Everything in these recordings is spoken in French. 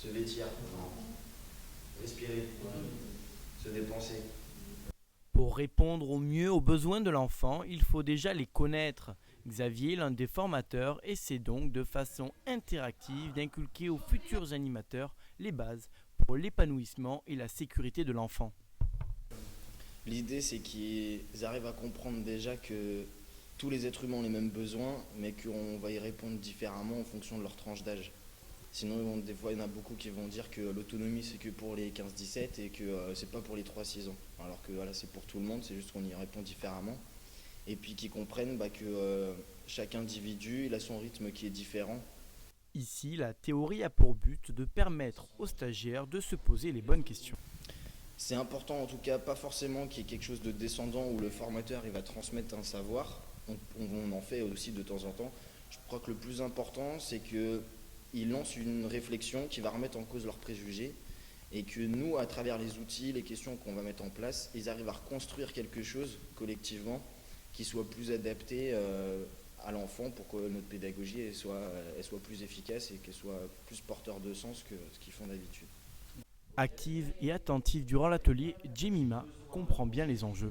Se vêtir, non. Respirer, se dépenser. Pour répondre au mieux aux besoins de l'enfant, il faut déjà les connaître. Xavier, l'un des formateurs, essaie donc de façon interactive d'inculquer aux futurs animateurs les bases pour l'épanouissement et la sécurité de l'enfant. L'idée, c'est qu'ils arrivent à comprendre déjà que tous les êtres humains ont les mêmes besoins, mais qu'on va y répondre différemment en fonction de leur tranche d'âge. Sinon, des fois, il y en a beaucoup qui vont dire que l'autonomie, c'est que pour les 15-17 et que c'est pas pour les 3-6 ans. Alors que voilà, c'est pour tout le monde, c'est juste qu'on y répond différemment. Et puis qu'ils comprennent que chaque individu, il a son rythme qui est différent. Ici, la théorie a pour but de permettre aux stagiaires de se poser les bonnes questions. C'est important en tout cas, pas forcément qu'il y ait quelque chose de descendant où le formateur il va transmettre un savoir. On en fait aussi de temps en temps. Je crois que le plus important, c'est qu'il lance une réflexion qui va remettre en cause leurs préjugés et que nous, à travers les outils, les questions qu'on va mettre en place, ils arrivent à reconstruire quelque chose collectivement qui soit plus adapté à l'enfant pour que notre pédagogie elle soit plus efficace et qu'elle soit plus porteur de sens que ce qu'ils font d'habitude. Active et attentive durant l'atelier, Jemima comprend bien les enjeux.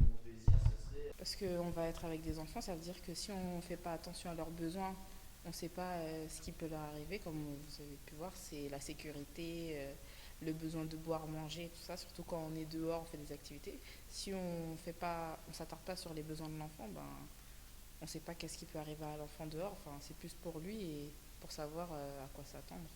Parce qu'on va être avec des enfants, ça veut dire que si on ne fait pas attention à leurs besoins, on ne sait pas ce qui peut leur arriver. Comme vous avez pu voir, c'est la sécurité, le besoin de boire, manger, tout ça. Surtout quand on est dehors, on fait des activités. Si on ne s'attarde pas sur les besoins de l'enfant, on ne sait pas qu'est-ce qui peut arriver à l'enfant dehors. Enfin, c'est plus pour lui et pour savoir à quoi s'attendre.